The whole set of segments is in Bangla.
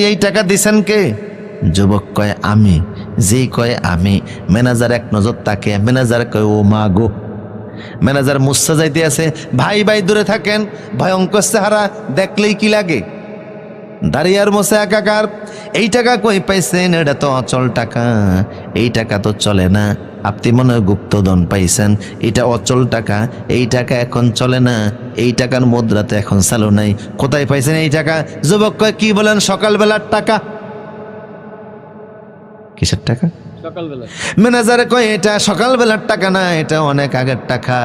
এই টাকা দিছেন কে? যুবক কয় আমি। যেই কয় আমি, ম্যানেজার এক নজর তাকে, ম্যানেজার কয় ও মা গো। ম্যানেজার মুসা যাইতে আছে, ভাই ভাই দূরে থাকেন, ভয়ঙ্কর চেহারা, দেখলেই কি লাগে। দাঁড়িয়ার মোসে একাকার। এই টাকা কই পাইছেন? এটা তো অচল টাকা, এই টাকা তো চলে না। আপনি মনে হয় গুপ্তধন পাইছেন, এটা অচল টাকা, এই টাকা এখন চলে না, এই টাকার মুদ্রা তো এখন চালু নাই। কোথায় পাইছেন এই টাকা? যুবক কয় কি বলেন? সকালবেলার টাকা। কিসের টাকা? ম্যানেজারে কয় এটা সকালবেলার টাকা না, এটা অনেক আগের টাকা,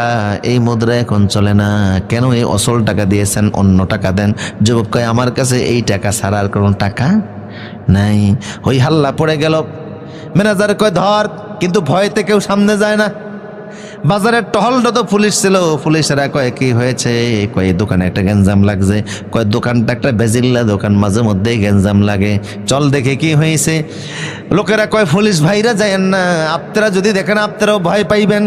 এই মুদ্রা এখন চলে না। কেন? এই অসল টাকা দিয়েছেন, অন্য টাকা দেন। যুবক কয় আমার কাছে এই টাকা ছাড়া আর কোনো টাকা নাই। ওই হাল্লা পড়ে গেল। ম্যানেজার কয় ধর, কিন্তু ভয়তে কেউ সামনে যায় না। বাজারের টহলটা তো পুলিশ ছিল, পুলিশেরা কয় কি হয়েছে? কয় দোকানে একটা গ্যাঞ্জাম লাগছে। কয় দোকানটা একটা বেজিল্লা দোকান, মাঝে মধ্যেই গ্যাঞ্জাম লাগে, চল দেখে কি হয়েছে। লোকেরা কয় পুলিশ ভাইরা যায়েন না, আপনারা যদি দেখেন আপনারাও ভয় পাইবেন।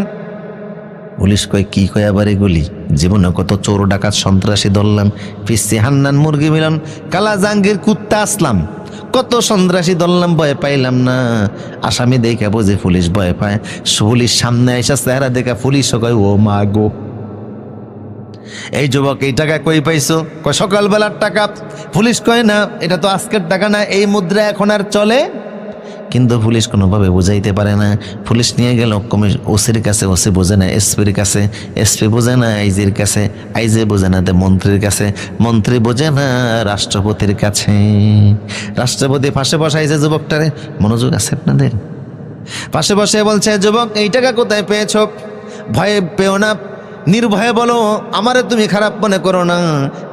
পুলিশ কয় কি কয় আবার এগুলি? জীবনে কত চোর ডাকাত সন্ত্রাসী ধরলাম, পিসি হান্নান মুরগি মিলন, কালা জাহাঙ্গীর কুত্তা আসলাম, কত সন্ত্রাসী ধরলাম, ভয় পাইলাম না। আসামি দেখে বুঝে পুলিশ ভয় পায়। পুলিশ সামনে আইসা চেহারা দেখা পুলিশ কয় ও মা গো। এই যুবক এই টাকা কই পাইছো? কয় সকালবেলার টাকা। পুলিশ কয় না, এটা তো আজকের টাকা না, এই মুদ্রা এখন আর চলে। কিন্তু পুলিশ কোনোভাবে বুঝাইতে পারে না। পুলিশ নিয়ে গেল ওসির কাছে, ওসি বোঝে না এসপির কাছে, এসপি বোঝে না আইজির কাছে, আইজি বোঝে না মন্ত্রীর কাছে, মন্ত্রী বোঝে না রাষ্ট্রপতির কাছে। রাষ্ট্রপতি পাশে বসাইছে যুবকটারে। মনোযোগ আছে আপনাদের? পাশে বসে বলছে, যুবক এই টাকা কোথায় পেয়েছ? ভয়ে পেও না, নির্ভয়ে বলো, আমারে তুমি খারাপ মনে করো না।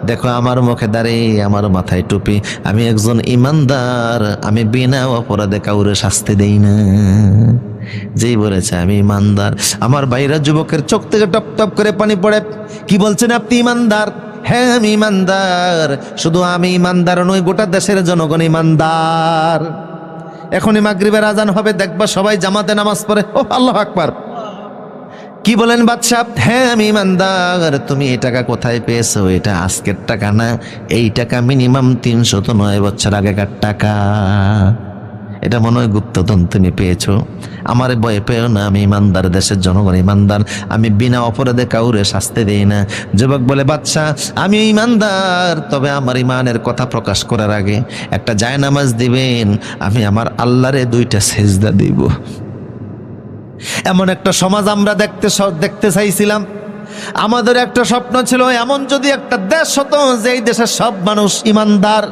দেখো আমার মুখে দাঁড়িয়ে, আমার মাথায় টুপি, আমি একজন ইমানদার, আমি বিনা অপরাধে কাউরে শাস্তি দেই না। যেই বলেছে আমি ইমানদার, আমার ভাইরা যুবকের চোখ থেকে টপ টপ করে পানি পড়ে। কি বলছেন আপনি ইমানদার? হ্যাঁ আমি ইমানদার। শুধু আমি ইমানদার নই, গোটা দেশের জনগণ ইমানদার। এখনই মাগরিবের আজান হবে, দেখবা সবাই জামাতে নামাজ পড়ে। ও আল্লাহু আকবার। কি বলেন বাদশা? হ্যাঁ আমি ইমানদার। তুমি এই টাকা কোথায় পেয়েছো? এটা আজকের টাকা না, এই টাকা মিনিমাম 309 বছর আগেকার টাকা। এটা মনে হয় গুপ্তধন তুমি পেয়েছো। আমার ভয় পেও না, আমি ইমানদার, দেশের জনগণ ইমানদার, আমি বিনা অপরাধে কাউরে শাস্তি দেই না। যুবক বলে, বাদশা আমি ইমানদার, তবে আমার ইমানের কথা প্রকাশ করার আগে একটা জায়নামাজ দিবেন, আমি আমার আল্লাহরে 2টা সেজদা দিব। এমন একটা সমাজ আমরা দেখতে চাইছিলাম। আমাদের একটা স্বপ্ন ছিল, এমন যদি একটা দেশ হতো যেই দেশের সব মানুষ ইমানদার।